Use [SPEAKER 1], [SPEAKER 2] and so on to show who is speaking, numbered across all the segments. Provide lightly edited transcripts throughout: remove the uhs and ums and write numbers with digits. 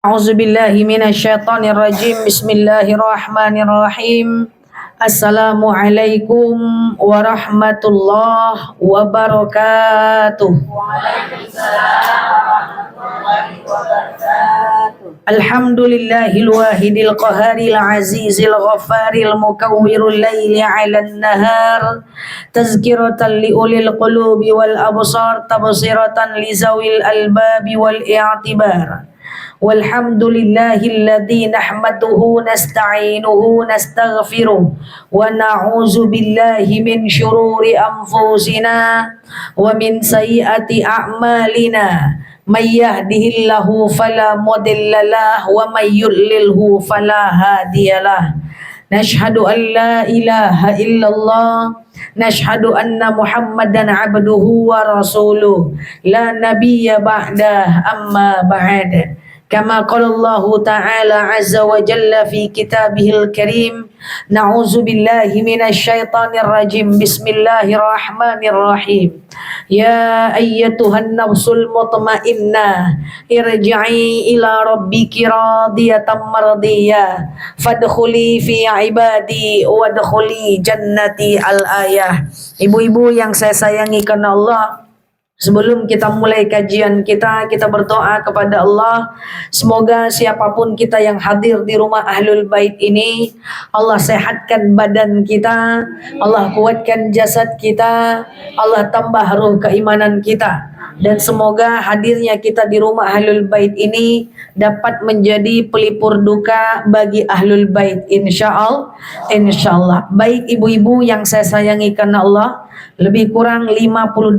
[SPEAKER 1] A'udzubillahi minasyaitonirrajim. Bismillahirrahmanirrahim. Assalamualaikum warahmatullahi wabarakatuh. Alhamdulillahil wahidil qaharil azizil ghafaril mukawwirul laili 'alan nahar tazkiratan liulil qulubi wal absar tabsiratan lizawil albabi wal i'tibar. Walhamdulillahilladzi nahmaduhu nasta'inuhu nastaghfiruh wa na'udzu billahi min syururi anfusina wa min sayyiati a'malina may yahdihillahu fala mudhillalah wa may yudlilhu fala hadiyalah. Nashhadu an la ilaha illallah nashhadu anna muhammadan abduhu wa rasuluh la nabiyya ba'dah amma ba'd. Kama qala Allah Ta'ala azza wa jalla fi kitabihil karim, na'udzu billahi minasyaitonir rajim. Bismillahirrahmanirrahim. Ya ayyatuhan nafsul mutmainnah irji'i ila rabbiki radiyatan mardiyah fadkhuli fi ibadi wadkhuli jannati al-ayah. Ibu-ibu yang saya sayangi karena Allah, sebelum kita mulai kajian kita berdoa kepada Allah. Semoga siapapun kita yang hadir di rumah Ahlul Bait ini, Allah sehatkan badan kita, Allah kuatkan jasad kita, Allah tambah ruh keimanan kita. Dan semoga hadirnya kita di rumah Ahlul Bait ini dapat menjadi pelipur duka bagi Ahlul Bait, insyaallah. Baik ibu-ibu yang saya sayangi karena Allah, lebih kurang 58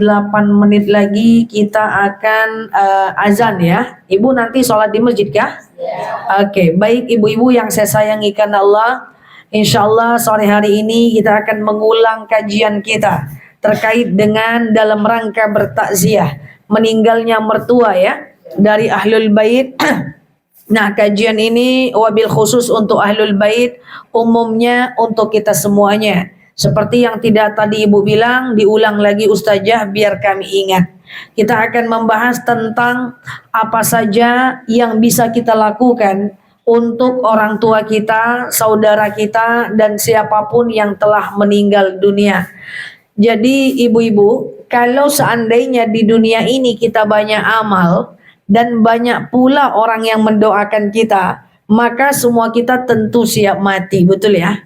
[SPEAKER 1] menit lagi kita akan azan ya. Ibu nanti sholat di masjid kah? Oke, baik ibu-ibu yang saya sayangi karena Allah, insyaallah sore hari ini kita akan mengulang kajian kita terkait dengan dalam rangka bertakziah meninggalnya mertua ya dari Ahlul Bait. Nah, kajian ini wabil khusus untuk Ahlul Bait, umumnya untuk kita semuanya. Seperti yang tidak tadi Ibu bilang, diulang lagi Ustazah biar kami ingat. Kita akan membahas tentang apa saja yang bisa kita lakukan untuk orang tua kita, saudara kita, dan siapapun yang telah meninggal dunia. Jadi ibu-ibu, kalau seandainya di dunia ini kita banyak amal dan banyak pula orang yang mendoakan kita, maka semua kita tentu siap mati, betul ya?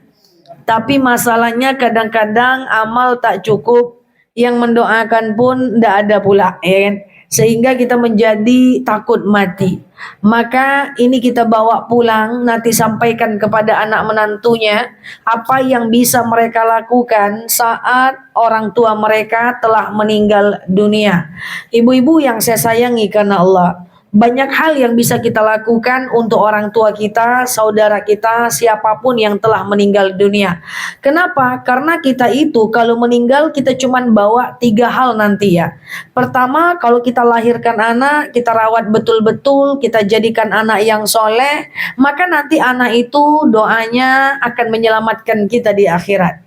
[SPEAKER 1] Tapi masalahnya kadang-kadang amal tak cukup, yang mendoakan pun tidak ada pula, ya kan? Sehingga kita menjadi takut mati. Maka ini kita bawa pulang, nanti sampaikan kepada anak menantunya apa yang bisa mereka lakukan saat orang tua mereka telah meninggal dunia. Ibu-ibu yang saya sayangi karena Allah, banyak hal yang bisa kita lakukan untuk orang tua kita, saudara kita, siapapun yang telah meninggal dunia. Kenapa? Karena kita itu kalau meninggal kita cuman bawa 3 hal nanti ya. Pertama, kalau kita lahirkan anak, kita rawat betul-betul, kita jadikan anak yang soleh, maka nanti anak itu doanya akan menyelamatkan kita di akhirat.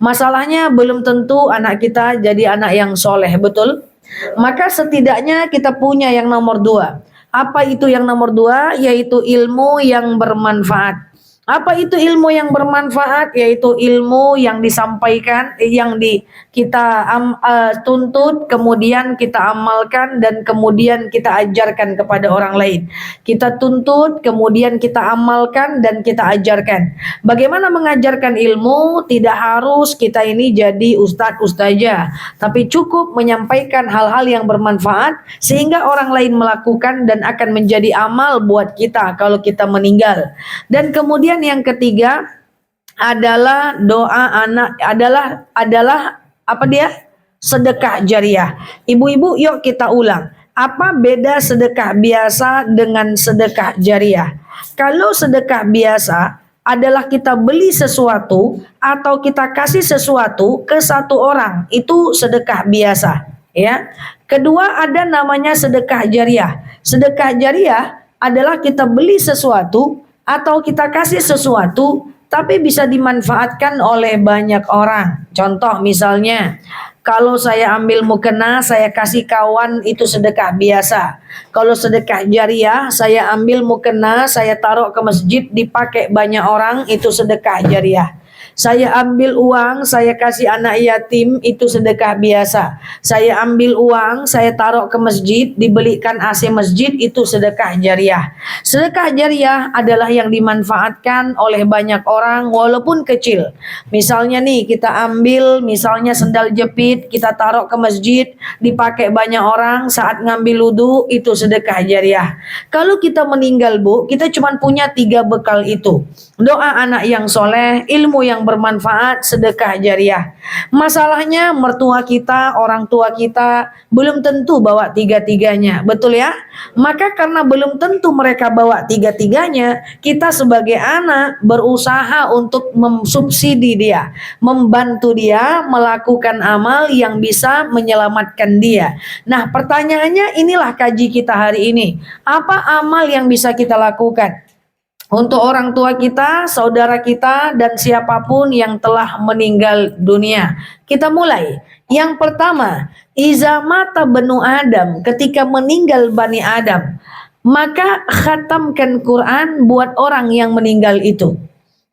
[SPEAKER 1] Masalahnya belum tentu anak kita jadi anak yang soleh, betul? Maka setidaknya kita punya yang nomor 2. Apa itu yang nomor 2? Yaitu ilmu yang bermanfaat. Apa itu ilmu yang bermanfaat? Yaitu ilmu yang disampaikan, yang kita tuntut, kemudian kita amalkan, dan kemudian kita ajarkan kepada orang lain. Kita tuntut, kemudian kita amalkan, dan kita ajarkan. Bagaimana mengajarkan ilmu? Tidak harus kita ini jadi ustadz ustazah, tapi cukup menyampaikan hal-hal yang bermanfaat sehingga orang lain melakukan dan akan menjadi amal buat kita kalau kita meninggal. Dan kemudian yang ketiga adalah doa anak, adalah apa dia? Sedekah jariah. Ibu-ibu, yuk kita ulang. Apa beda sedekah biasa dengan sedekah jariah? Kalau sedekah biasa adalah kita beli sesuatu atau kita kasih sesuatu ke satu orang, itu sedekah biasa, ya. Kedua ada namanya sedekah jariah. Sedekah jariah adalah kita beli sesuatu atau kita kasih sesuatu tapi bisa dimanfaatkan oleh banyak orang. Contoh misalnya, kalau saya ambil mukena, saya kasih kawan, itu sedekah biasa. Kalau sedekah jariah, saya ambil mukena, saya taruh ke masjid, dipakai banyak orang, itu sedekah jariah. Saya ambil uang, saya kasih anak yatim, itu sedekah biasa. Saya ambil uang, saya taruh ke masjid, dibelikan AC masjid, itu sedekah jariah. Sedekah jariah adalah yang dimanfaatkan oleh banyak orang walaupun kecil. Misalnya nih, kita ambil misalnya sendal jepit, kita taruh ke masjid, dipakai banyak orang saat ngambil wudu, itu sedekah jariah. Kalau kita meninggal, Bu, kita cuma punya 3 bekal itu. Doa anak yang soleh, ilmu yang bermanfaat, sedekah jariah. Masalahnya mertua kita, orang tua kita belum tentu bawa 3-3-nya, betul ya? Maka karena belum tentu mereka bawa 3-3-nya, kita sebagai anak berusaha untuk mensubsidi dia, membantu dia melakukan amal yang bisa menyelamatkan dia. Nah, pertanyaannya inilah kaji kita hari ini. Apa amal yang bisa kita lakukan untuk orang tua kita, saudara kita, dan siapapun yang telah meninggal dunia? Kita mulai. Yang pertama, iza mata banu Adam, ketika meninggal Bani Adam, maka khatamkan Quran buat orang yang meninggal itu.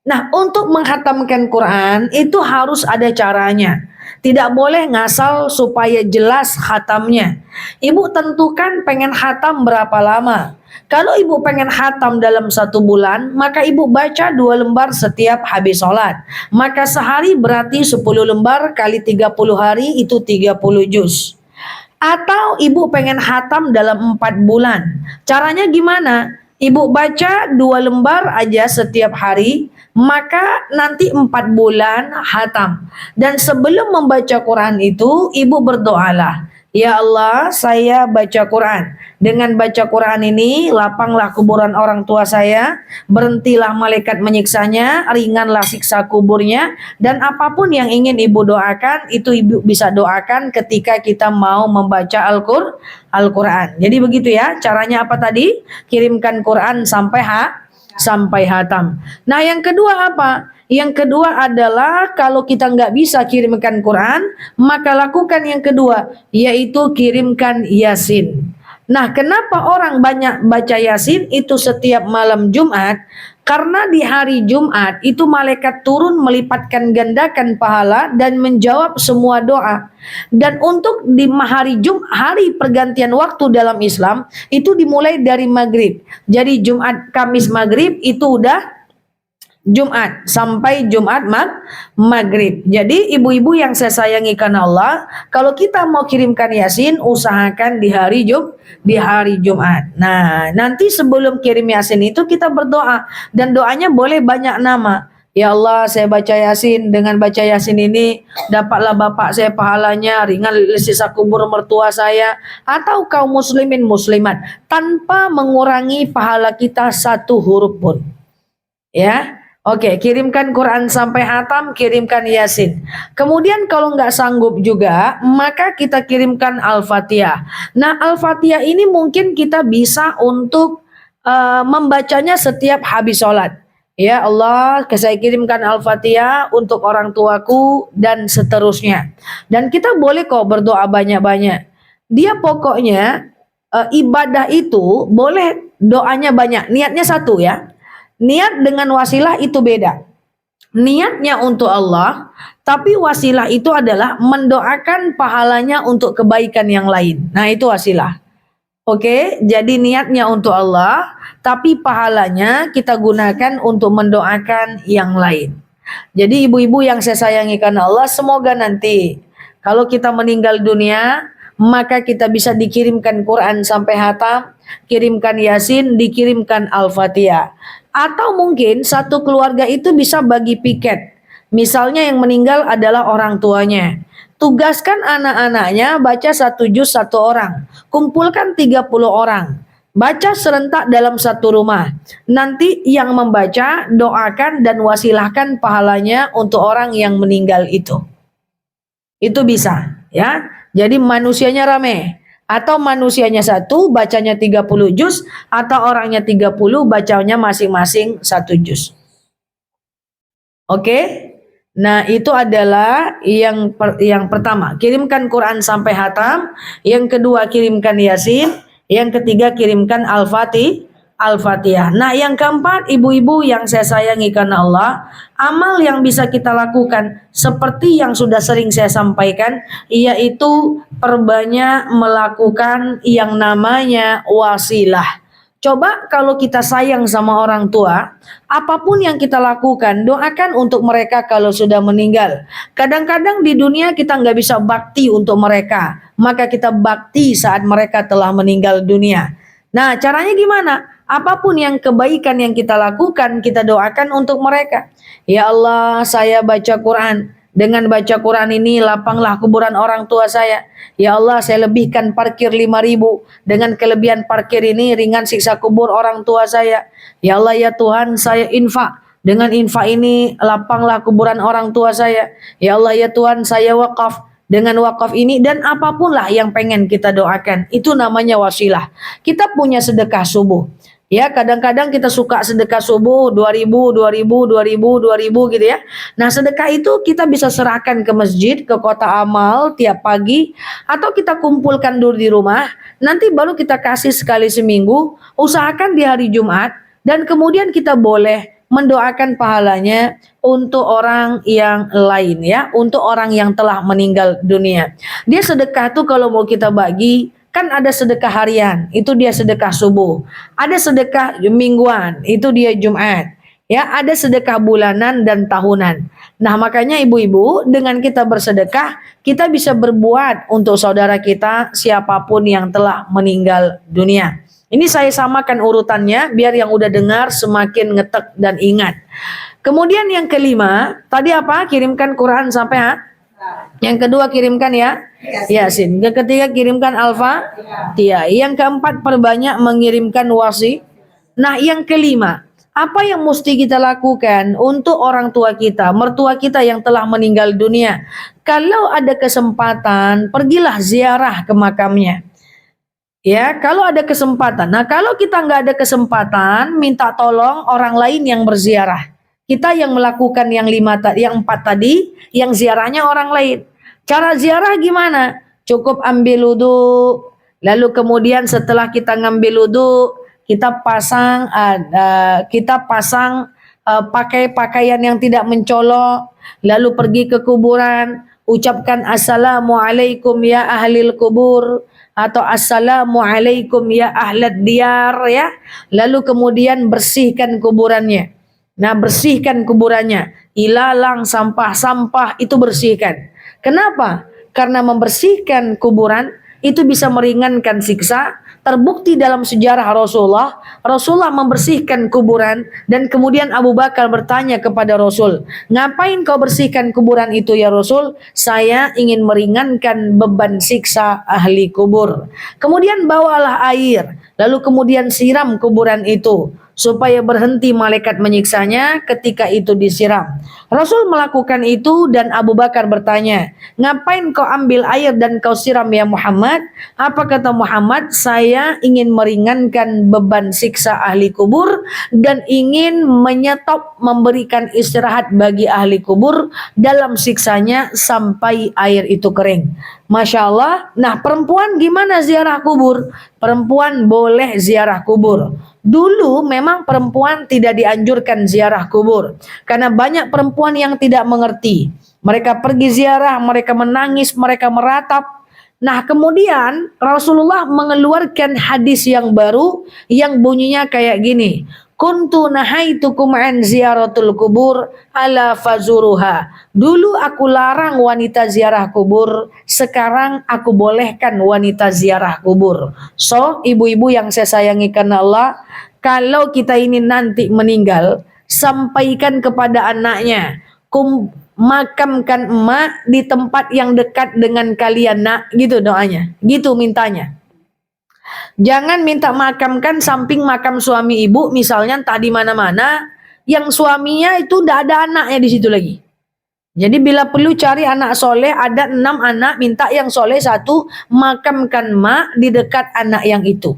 [SPEAKER 1] Nah, untuk menghatamkan Quran itu harus ada caranya. Tidak boleh ngasal supaya jelas khatamnya. Ibu tentukan pengen khatam berapa lama. Kalau ibu pengen khatam dalam 1 bulan, maka ibu baca 2 lembar setiap habis sholat. Maka sehari berarti 10 lembar kali 30 hari itu 30 juz. Atau ibu pengen khatam dalam 4 bulan. Caranya gimana? Ibu baca 2 lembar aja setiap hari, maka nanti 4 bulan khatam. Dan sebelum membaca Quran itu, ibu berdoalah. Ya Allah, saya baca Quran. Dengan baca Quran ini, lapanglah kuburan orang tua saya, berhentilah malaikat menyiksanya, ringanlah siksa kuburnya, dan apapun yang ingin ibu doakan, itu ibu bisa doakan ketika kita mau membaca Al-Quran. Jadi begitu ya, caranya apa tadi? Kirimkan Quran sampai hatam. Nah, yang kedua apa? Yang kedua adalah kalau kita nggak bisa kirimkan Quran, maka lakukan yang kedua, yaitu kirimkan Yasin. Nah, kenapa orang banyak baca Yasin itu setiap malam Jumat? Karena di hari Jumat itu malaikat turun melipatkan gandakan pahala dan menjawab semua doa. Dan untuk di hari Jumat, hari pergantian waktu dalam Islam itu dimulai dari maghrib. Jadi Jumat, Kamis, maghrib itu udah Jumat sampai Jumat maghrib. Jadi ibu-ibu yang saya sayangi karena Allah, kalau kita mau kirimkan Yasin, usahakan di hari Jumat. Nah, nanti sebelum kirim Yasin itu kita berdoa, dan doanya boleh banyak nama. Ya Allah, saya baca Yasin, dengan baca Yasin ini dapatlah bapak saya pahalanya, ringan sisa kubur mertua saya, atau kaum muslimin muslimat, tanpa mengurangi pahala kita 1 huruf pun. Ya. Oke, kirimkan Quran sampai hatam, kirimkan Yasin. Kemudian kalau nggak sanggup juga, maka kita kirimkan Al-Fatihah. Nah, Al-Fatihah ini mungkin kita bisa untuk membacanya setiap habis sholat. Ya Allah, saya kirimkan Al-Fatihah untuk orang tuaku dan seterusnya. Dan kita boleh kok berdoa banyak-banyak. Dia pokoknya ibadah itu boleh doanya banyak, niatnya 1 ya. Niat dengan wasilah itu beda. Niatnya untuk Allah, tapi wasilah itu adalah mendoakan pahalanya untuk kebaikan yang lain. Nah, itu wasilah. Oke, jadi niatnya untuk Allah, tapi pahalanya kita gunakan untuk mendoakan yang lain. Jadi ibu-ibu yang saya sayangi karena Allah, semoga nanti kalau kita meninggal dunia, maka kita bisa dikirimkan Quran sampai hatam, kirimkan Yasin, dikirimkan Al-Fatihah. Atau mungkin satu keluarga itu bisa bagi piket. Misalnya yang meninggal adalah orang tuanya. Tugaskan anak-anaknya baca 1 juz 1 orang. Kumpulkan 30 orang. Baca serentak dalam 1 rumah. Nanti yang membaca, doakan dan wasilahkan pahalanya untuk orang yang meninggal itu. Itu bisa, ya. Jadi manusianya rame. Atau manusianya 1, bacanya 30 juz, atau orangnya 30, bacanya masing-masing 1 juz. Oke? Nah, itu adalah yang pertama, kirimkan Quran sampai hatam, yang kedua kirimkan Yasin, yang ketiga kirimkan Al-Fatihah. Nah, yang keempat, ibu-ibu yang saya sayangi karena Allah, amal yang bisa kita lakukan seperti yang sudah sering saya sampaikan, yaitu perbanyak melakukan yang namanya wasilah. Coba kalau kita sayang sama orang tua, apapun yang kita lakukan, doakan untuk mereka kalau sudah meninggal. Kadang-kadang di dunia kita nggak bisa bakti untuk mereka, maka kita bakti saat mereka telah meninggal dunia. Nah, caranya gimana? Apapun yang kebaikan yang kita lakukan, kita doakan untuk mereka. Ya Allah, saya baca Quran. Dengan baca Quran ini lapanglah kuburan orang tua saya. Ya Allah, saya lebihkan parkir 5.000. Dengan kelebihan parkir ini ringan siksa kubur orang tua saya. Ya Allah ya Tuhan, saya infak. Dengan infak ini lapanglah kuburan orang tua saya. Ya Allah ya Tuhan, saya wakaf. Dengan wakaf ini dan apapun lah yang pengen kita doakan. Itu namanya wasilah. Kita punya sedekah subuh. Ya, kadang-kadang kita suka sedekah subuh 2.000, 2.000, 2.000, 2.000 gitu ya. Nah, sedekah itu kita bisa serahkan ke masjid, ke kota amal tiap pagi, atau kita kumpulkan dulu di rumah. Nanti baru kita kasih sekali seminggu. Usahakan di hari Jumat dan kemudian kita boleh mendoakan pahalanya untuk orang yang lain ya, untuk orang yang telah meninggal dunia. Dia sedekah tuh kalau mau kita bagi, kan ada sedekah harian, itu dia sedekah subuh. Ada sedekah mingguan, itu dia Jumat. Ya, ada sedekah bulanan dan tahunan. Nah, makanya ibu-ibu, dengan kita bersedekah, kita bisa berbuat untuk saudara kita siapapun yang telah meninggal dunia. Ini saya samakan urutannya biar yang udah dengar semakin ngetek dan ingat. Kemudian yang kelima, tadi apa? Kirimkan Quran sampai Yang kedua kirimkan ya Yasin. Yang ketiga kirimkan Al-Fatihah. Yang keempat perbanyak mengirimkan wasi. Nah, yang kelima, apa yang mesti kita lakukan untuk orang tua kita, mertua kita yang telah meninggal dunia? Kalau ada kesempatan, pergilah ziarah ke makamnya. Ya, kalau ada kesempatan. Nah, kalau kita nggak ada kesempatan, minta tolong orang lain yang berziarah. Kita yang melakukan yang empat tadi, yang ziarahnya orang lain. Cara ziarah gimana? Cukup ambil wudhu, lalu kemudian setelah kita ngambil wudhu, kita pasang pakai pakaian yang tidak mencolok, lalu pergi ke kuburan, ucapkan assalamualaikum ya ahlil kubur, atau assalamualaikum ya ahlad diyar ya. Lalu kemudian bersihkan kuburannya. Nah, bersihkan kuburannya. Ilalang sampah-sampah itu bersihkan. Kenapa? Karena membersihkan kuburan itu bisa meringankan siksa. Terbukti dalam sejarah Rasulullah membersihkan kuburan dan kemudian Abu Bakar bertanya kepada Rasul, ngapain kau bersihkan kuburan itu ya Rasul? Saya ingin meringankan beban siksa ahli kubur. Kemudian bawalah air, lalu kemudian siram kuburan itu supaya berhenti malaikat menyiksanya ketika itu disiram. Rasul melakukan itu dan Abu Bakar bertanya, ngapain kau ambil air dan kau siram ya Muhammad? Apa kata Muhammad? Saya ingin meringankan beban siksa ahli kubur dan ingin menyetop memberikan istirahat bagi ahli kubur dalam siksanya sampai air itu kering. Masya Allah. Nah, perempuan gimana ziarah kubur? Perempuan boleh ziarah kubur. Dulu memang perempuan tidak dianjurkan ziarah kubur karena banyak perempuan yang tidak mengerti. Mereka pergi ziarah, mereka menangis, mereka meratap. Nah, kemudian Rasulullah mengeluarkan hadis yang baru yang bunyinya kayak gini. Kuntu nahaitukum an ziyaratul kubur ala fazuruha. Dulu aku larang wanita ziarah kubur, sekarang aku bolehkan wanita ziarah kubur. So, ibu-ibu yang saya sayangi karena Allah, kalau kita ini nanti meninggal, sampaikan kepada anaknya, makamkan emak di tempat yang dekat dengan kalian nak, gitu doanya, gitu mintanya. Jangan minta makamkan samping makam suami ibu, misalnya entah di mana-mana, yang suaminya itu tidak ada anaknya di situ lagi. Jadi bila perlu cari anak soleh, ada 6 anak, minta yang soleh 1, makamkan mak di dekat anak yang itu.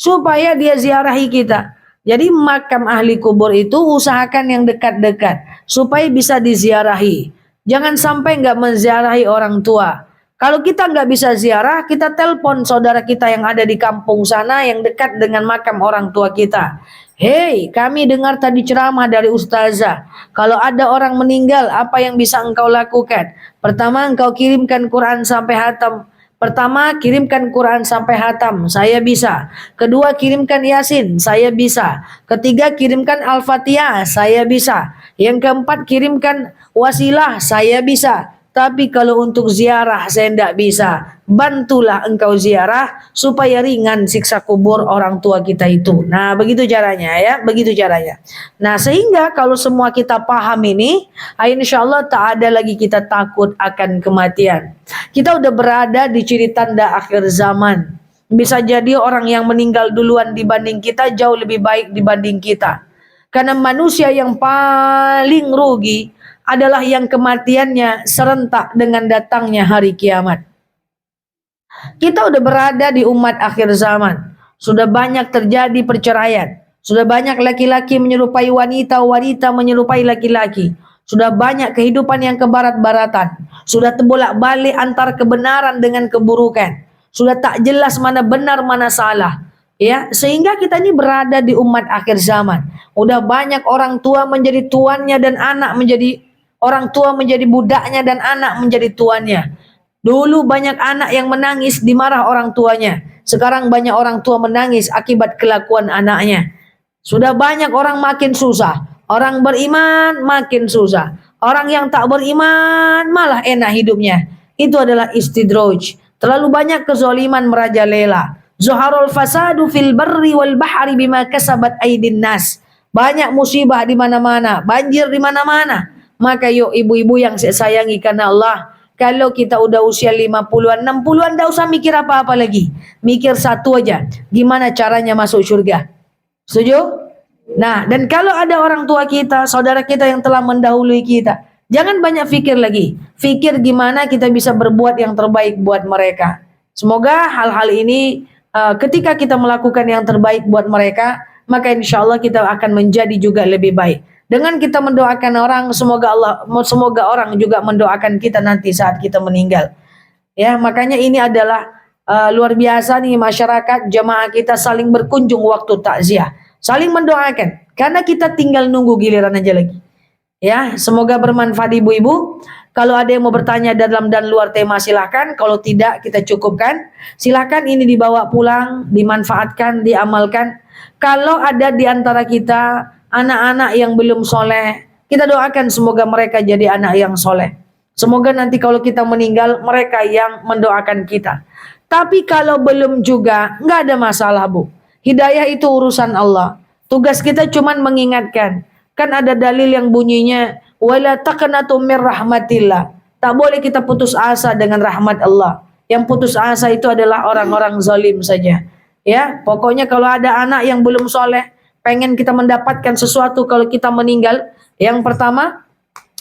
[SPEAKER 1] Supaya dia ziarahi kita. Jadi makam ahli kubur itu usahakan yang dekat-dekat supaya bisa diziarahi. Jangan sampai nggak menziarahi orang tua. Kalau kita nggak bisa ziarah, kita telepon saudara kita yang ada di kampung sana yang dekat dengan makam orang tua kita. Hei, kami dengar tadi ceramah dari ustazah. Kalau ada orang meninggal, apa yang bisa engkau lakukan? Pertama, engkau kirimkan Quran sampai hatam. Pertama, kirimkan Quran sampai hatam, saya bisa. Kedua, kirimkan Yasin, saya bisa. Ketiga, kirimkan Al-Fatihah, saya bisa. Yang keempat, kirimkan wasilah, saya bisa. Tapi kalau untuk ziarah saya tidak bisa. Bantulah engkau ziarah supaya ringan siksa kubur orang tua kita itu. Nah, begitu caranya ya, begitu caranya. Nah, sehingga kalau semua kita paham ini, insya Allah tak ada lagi kita takut akan kematian. Kita udah berada di ciri tanda akhir zaman. Bisa jadi orang yang meninggal duluan dibanding kita jauh lebih baik dibanding kita. Karena manusia yang paling rugi adalah yang kematiannya serentak dengan datangnya hari kiamat. Kita udah berada di umat akhir zaman. Sudah banyak terjadi perceraian. Sudah banyak laki-laki menyerupai wanita, wanita menyerupai laki-laki. Sudah banyak kehidupan yang kebarat-baratan. Sudah terbolak-balik antar kebenaran dengan keburukan. Sudah tak jelas mana benar mana salah. Ya, sehingga kita ini berada di umat akhir zaman. Udah banyak orang tua menjadi tuannya dan anak menjadi orang tua menjadi budaknya dan anak menjadi tuannya. Dulu banyak anak yang menangis dimarah orang tuanya. Sekarang banyak orang tua menangis akibat kelakuan anaknya. Sudah banyak orang makin susah. Orang beriman makin susah. Orang yang tak beriman malah enak hidupnya. Itu adalah istidraj. Terlalu banyak kezaliman merajalela. Zuharul fasadu fil barri wal bahri bima kasabat aydin nas. Banyak musibah di mana-mana, banjir di mana-mana. Maka yuk ibu-ibu yang saya sayangi karena Allah, kalau kita udah usia 50-an, 60-an, enggak usah mikir apa-apa lagi. Mikir satu aja, gimana caranya masuk surga. Setuju? Nah, dan kalau ada orang tua kita, saudara kita yang telah mendahului kita, jangan banyak fikir lagi. Fikir gimana kita bisa berbuat yang terbaik buat mereka. Semoga hal-hal ini ketika kita melakukan yang terbaik buat mereka, maka insya Allah kita akan menjadi juga lebih baik. Dengan kita mendoakan orang, semoga orang juga mendoakan kita nanti saat kita meninggal. Ya, makanya ini adalah luar biasa nih masyarakat jamaah kita saling berkunjung waktu takziah, saling mendoakan. Karena kita tinggal nunggu giliran aja lagi. Ya, semoga bermanfaat ibu-ibu. Kalau ada yang mau bertanya dalam dan luar tema silahkan. Kalau tidak kita cukupkan. Silahkan ini dibawa pulang, dimanfaatkan, diamalkan. Kalau ada di antara kita anak-anak yang belum soleh, kita doakan semoga mereka jadi anak yang soleh. Semoga nanti kalau kita meninggal mereka yang mendoakan kita. Tapi kalau belum juga, nggak ada masalah bu. Hidayah itu urusan Allah. Tugas kita cuma mengingatkan. Kan ada dalil yang bunyinya wala taqnatu mir rahmatillah. Tak boleh kita putus asa dengan rahmat Allah. Yang putus asa itu adalah orang-orang zalim saja. Ya, pokoknya kalau ada anak yang belum soleh, pengen kita mendapatkan sesuatu kalau kita meninggal, yang pertama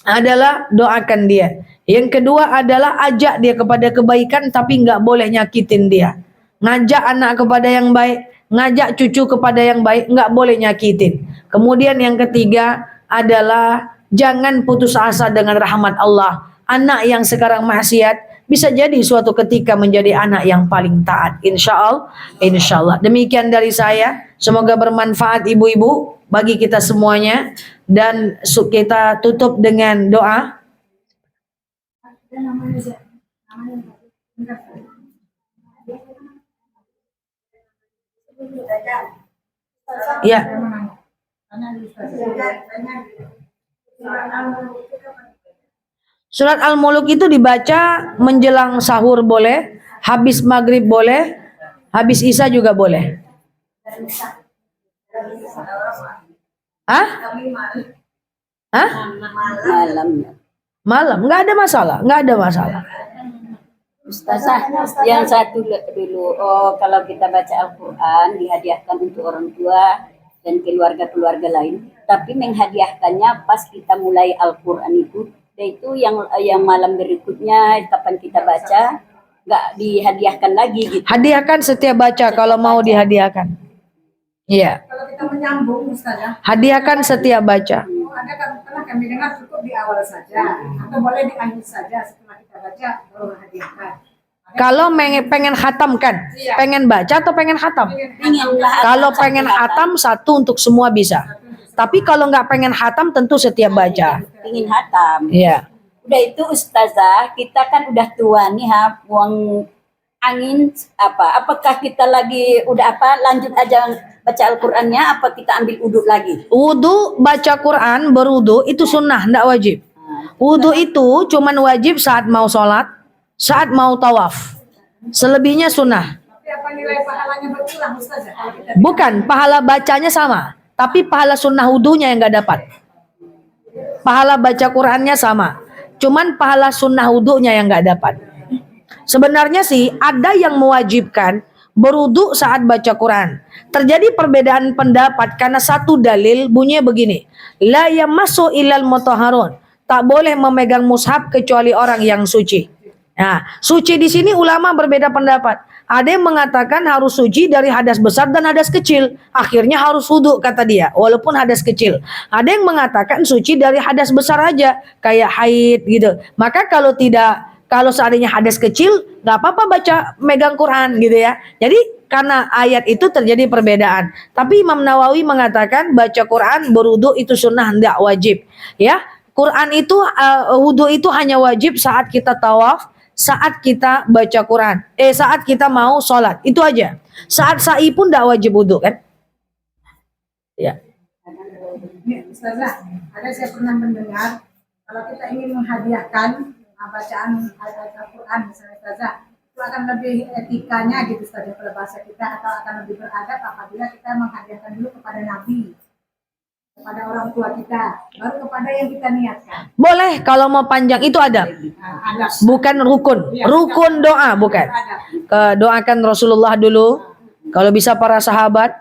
[SPEAKER 1] adalah doakan dia. Yang kedua adalah ajak dia kepada kebaikan tapi nggak boleh nyakitin dia. Ngajak anak kepada yang baik, ngajak cucu kepada yang baik, nggak boleh nyakitin. Kemudian yang ketiga adalah jangan putus asa dengan rahmat Allah. Anak yang sekarang maksiat bisa jadi suatu ketika menjadi anak yang paling taat. Insya Allah. Demikian dari saya. Semoga bermanfaat ibu-ibu bagi kita semuanya. Dan kita tutup dengan doa. Ya. Surat Al-Muluk itu dibaca menjelang sahur boleh, habis maghrib boleh, habis isya juga boleh. Hah? Hah? Malam, nggak ada masalah, nggak ada masalah.
[SPEAKER 2] Ustazah, yang satu dulu, kalau kita baca Al-Quran dihadiahkan untuk orang tua dan keluarga-keluarga lain, tapi menghadiahkannya pas kita mulai Al-Quran itu yang malam berikutnya kapan kita baca nggak dihadiahkan lagi gitu.
[SPEAKER 1] Hadiahkan setiap baca kalau mau dihadiahkan. Iya.
[SPEAKER 3] Kalau kita menyambung Ustazah,
[SPEAKER 1] Hadiahkan setiap baca.
[SPEAKER 3] ada kan pernah kami dengar cukup di awal saja atau boleh di akhir saja setelah kita baca baru hadiahkan.
[SPEAKER 1] Kalau pengen khatamkan, pengen baca atau pengen khatam?
[SPEAKER 2] Inginlah
[SPEAKER 1] Kalau pengen khatam satu untuk semua bisa. Tapi kalau nggak pengen khatam tentu setiap baca.
[SPEAKER 2] ingin hatam.
[SPEAKER 1] Iya.
[SPEAKER 2] Udah itu Ustazah, kita kan udah tua nih buang angin apa? Apakah kita lagi udah lanjut aja baca Al-Qur'annya apa kita ambil uduk lagi?
[SPEAKER 1] Wudu baca Quran berwudu itu sunnah, nggak wajib. Wudu itu cuman wajib saat mau sholat, saat mau tawaf. Selebihnya sunnah.
[SPEAKER 3] Tapi apa nilai pahalanya berkurang Ustazah kalau kita
[SPEAKER 1] Bukan, pahala bacanya sama, tapi pahala sunnah wudunya yang nggak dapat. Pahala baca Qurannya sama, cuman pahala sunnah wudunya yang nggak dapat. Sebenarnya sih ada yang mewajibkan berwudu saat baca Quran. Terjadi perbedaan pendapat karena satu dalil bunyinya begini. La yamassu ilal mutahharun. Tak boleh memegang mushaf kecuali orang yang suci. Nah, suci di sini ulama berbeda pendapat. Ada yang mengatakan harus suci dari hadas besar dan hadas kecil. Akhirnya harus wudu kata dia, walaupun hadas kecil. Ada yang mengatakan suci dari hadas besar aja, kayak haid gitu. Maka kalau seandainya hadas kecil, nggak apa-apa baca megang Quran gitu ya. Jadi karena ayat itu terjadi perbedaan. Tapi Imam Nawawi mengatakan baca Quran berwudu itu sunnah, tidak wajib. Ya, Quran itu wudu itu hanya wajib saat kita tawaf, saat kita baca Quran, saat kita mau sholat, itu aja. Saat sa'i pun tidak wajib wudu kan? Ya.
[SPEAKER 3] Nih, Ustazah, ada saya pernah mendengar kalau kita ingin menghadiahkan bacaan ayat Al-Quran misalnya Ustazah, itu akan lebih etikanya gitu Ustazah kalau bahasa kita, atau akan lebih beradab apabila kita menghadiahkan dulu kepada Nabi, kepada orang tua kita, baru kepada yang kita niatkan.
[SPEAKER 1] Boleh kalau mau panjang itu adab.
[SPEAKER 3] Adab.
[SPEAKER 1] Bukan rukun. Rukun doa bukan. Doakan Rasulullah dulu. Kalau bisa para sahabat,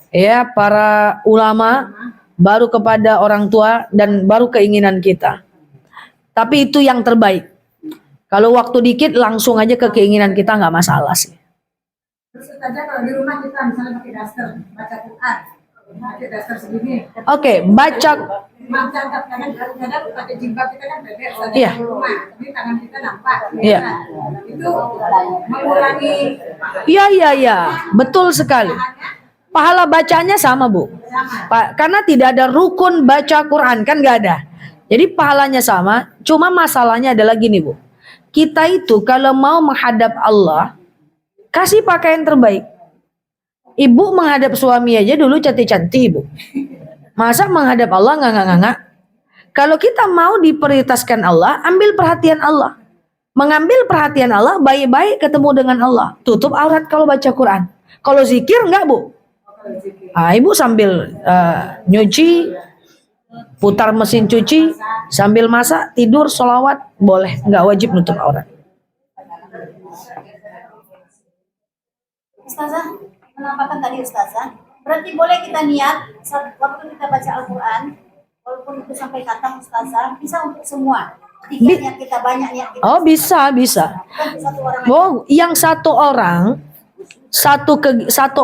[SPEAKER 1] ya para ulama, baru kepada orang tua dan baru keinginan kita. Tapi itu yang terbaik. Kalau waktu dikit langsung aja ke keinginan kita nggak masalah sih.
[SPEAKER 3] Terus Ustazah kalau di rumah kita misalnya pakai daster baca Quran, pakai daster segini.
[SPEAKER 1] Oke, baca.
[SPEAKER 3] Maaf kadang pakai jilbab kita kan beda Ustazah
[SPEAKER 1] Iya.
[SPEAKER 3] di rumah, tapi tangan kita nampak.
[SPEAKER 1] Iya.
[SPEAKER 3] Itu mengurangi
[SPEAKER 1] Iya, betul sekali. Pahala bacanya sama Bu. Karena tidak ada rukun baca Quran kan nggak ada. Jadi pahalanya sama. Cuma masalahnya adalah gini Bu. Kita itu kalau mau menghadap Allah, kasih pakaian terbaik. Ibu menghadap suami aja dulu cantik-cantik Ibu. Masa menghadap Allah nggak? Kalau kita mau diprioritaskan Allah, ambil perhatian Allah. Mengambil perhatian Allah, baik-baik ketemu dengan Allah. Tutup aurat kalau baca Quran. Kalau zikir enggak Bu? Ibu sambil nyuci, putar mesin cuci, sambil masak, tidur, sholawat, boleh. Enggak wajib nutup aurat.
[SPEAKER 4] Ustazah, menampakkan tadi Ustazah, berarti boleh kita niat saat waktu kita baca Al-Quran, walaupun itu sampai khatam Ustazah, bisa untuk semua. Ketika niat kita banyak, niat kita
[SPEAKER 1] Oh bisa.
[SPEAKER 4] kan satu orang
[SPEAKER 1] Oh, yang satu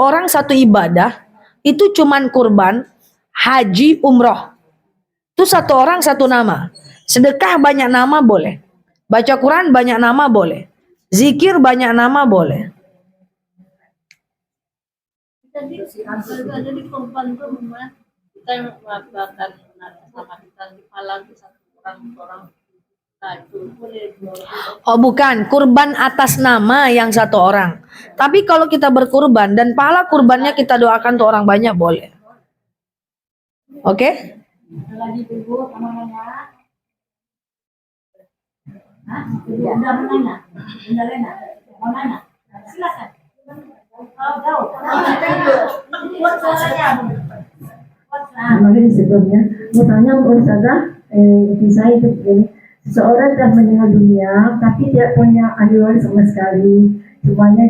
[SPEAKER 1] orang satu ibadah itu cuman kurban, haji, umroh. Itu satu orang satu nama. Sedekah banyak nama boleh. Baca Quran banyak nama boleh. Zikir banyak nama boleh.
[SPEAKER 5] Jadi korban itu memang kita melakukan sama kita di palang satu orang itu boleh.
[SPEAKER 1] Oh bukan, kurban atas nama yang satu orang. Tapi kalau kita berkurban dan pahala kurbannya kita doakan untuk orang banyak boleh. Oke?
[SPEAKER 3] lagi dulu namanya. Hah? Udah menanya? Udah Lena? Mau nanya? Silakan. Jauh. Buat suaranya.
[SPEAKER 6] Makanya sebelumnya mau tanya Ustazah, bisa itu begini, seseorang telah meninggal dunia tapi tidak punya ahli waris sama sekali, semuanya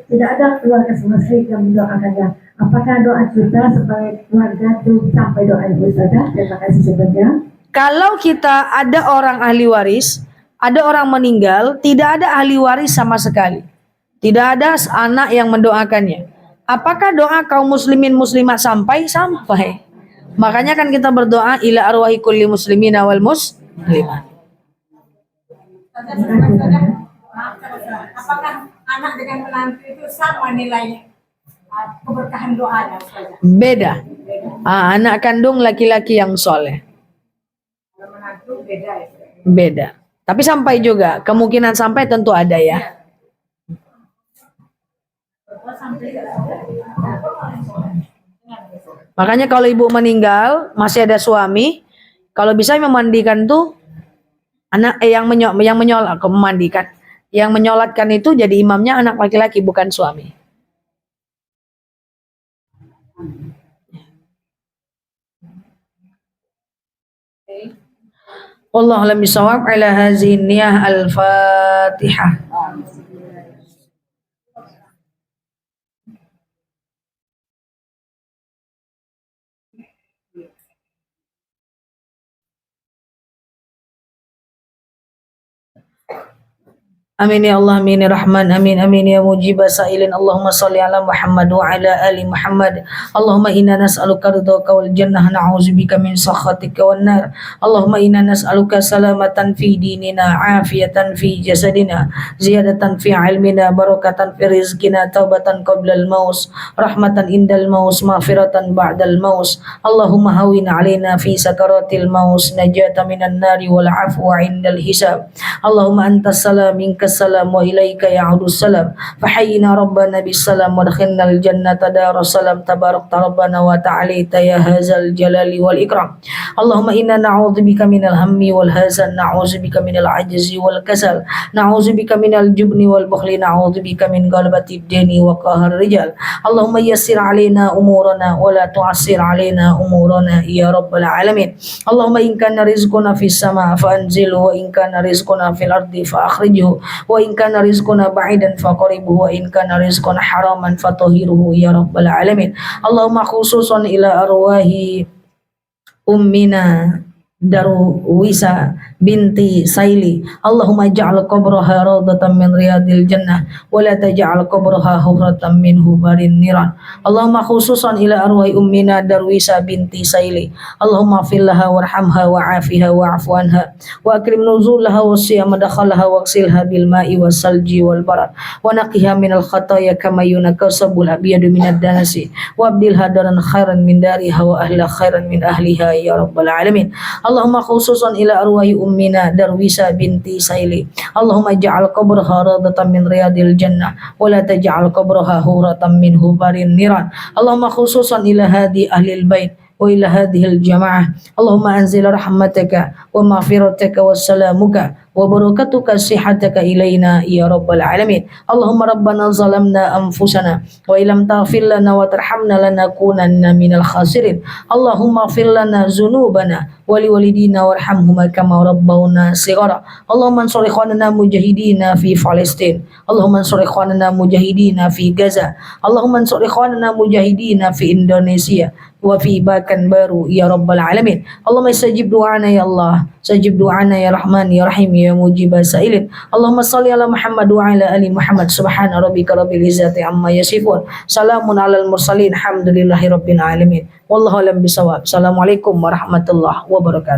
[SPEAKER 6] tidak ada keluarga sama sekali yang mendoakannya. Apakah doa kita sebagai keluarga itu sampai doa Ibu Ustazah? Terima kasih sebelumnya.
[SPEAKER 1] Kalau kita ada orang ahli waris, ada orang meninggal, tidak ada ahli waris sama sekali. Tidak ada anak yang mendoakannya. Apakah doa kaum muslimin muslimat sampai? Sampai. Makanya kan kita berdoa ila arwahi kulli muslimina wal muslimat.
[SPEAKER 3] Apakah anak dengan menantu itu sama nilai keberkahan doanya, Ustazah?
[SPEAKER 1] Beda. Anak kandung laki-laki yang soleh.
[SPEAKER 3] Kalau menantu beda ya.
[SPEAKER 1] Beda. Tapi sampai juga. Kemungkinan sampai tentu ada ya. Makanya kalau ibu meninggal masih ada suami, kalau bisa memandikan tuh anak yang menyolat memandikan, yang menyolatkan itu jadi imamnya anak laki-laki bukan suami. Wallahu a'lam bishawab. Ala hazihi niyah al-Fatihah. Amin ya Allah, amin ya Rahman, amin amin ya mujibah sa'ilin. Allahumma salli ala Muhammad wa ala ali Muhammad. Allahumma inna nas'aluka ridhaka wal jannah, na'udzubika min sakhatika wan nar. Allahumma inna nas'aluka salamatan fi dinina, afiyatan fi jasadina, ziyadatan fi ilmina, barakatan fi rizqina, taubatan qabla al-maus, rahmatan indal maus, maghfiratan ba'dal maus. Allahumma hawin alaina fi sakaratil maus, najata minan nari wal afwa indal hisab. Allahumma antas salam minka السلام وإليك يعود السلام فحينا ربنا بالسلام ودخلنا الجنة دار السلام تبارك ربنا وتعاليت يا هذا الجلال والإكرام. اللهم إنا نعوذ بك من الهم والحزن، نعوذ بك من العجز والكسل، نعوذ بك من الجبن والبخل، نعوذ بك من غلبة الدين وقهر الرجال. اللهم يسر علينا أمورنا ولا تعسر علينا أمورنا يا رب العالمين. اللهم إن كان رزقنا في السماء فأنزله، وإن كان رزقنا في الأرض فأخرجه، wa in kana rizquna ba'idan faqribuhu, wa in kana rizquna haraman fatahhiruhu ya rabbal alamin. Allahumma khususan ila arwahi ummina Darwisa binti Saili, Allahumma ja'al qabraha rawdatan min riyadil jannah wa la taj'al qabraha hufratan min hubarin niran. Allahumma khususan ila arwahi ummina Darwisa binti Saili, Allahumma fillaha warhamha wa afiha wa afu anha wa akrim nuzulaha wa siyam dakhalaha wa aksilha bil ma'i was salji wal barad wa naqiha minal khataya kama yunakkasabul abyadu minad danasi wa abdilha daran khairan min dariha wa ahla khairan min ahliha ya rabbal alamin. Allahumma khususan ila arwahi ummina Darwisa binti Saili, Allahumma ja'al qabraha radatan min riyadil jannah wa la taj'al qabraha huratan min hubarin niran. Allahumma khususan ila hadi ahlil bait wa ila hadhil jamaah, Allahumma anzil rahmataka wa maghfirataka wa salamuka wa barakatuka sihataka ilaina ya rabbal alamin. Allahumma rabbana zalamna anfusana wa illam taghfir lana wa tarhamna lanakunanna minal khasirin. Allahumma ighfir lana dzunubana wa liwalidina warhamhuma kama rabbawna shighara. Allahumma ansur ikhwanana mujahidina fi Palestin, Allahumma ansur ikhwanana mujahidina fi Gaza, Allahumma ansur ikhwanana mujahidina fi Indonesia wa fi Bakan Baru ya rabbal alamin. Allahumma istajib du'ana ya Allah, sajib du'ana ya Rahman ya Rahim ya mujibah sa'ilin. Allahumma salli ala Muhammad wa ala ali Muhammad. Subhana rabbika rabbil izzati amma yasifun, salamun alal mursalin, alhamdulillahi rabbil alamin. Wallahu a'lam bishawab. Assalamualaikum warahmatullahi wabarakatuh.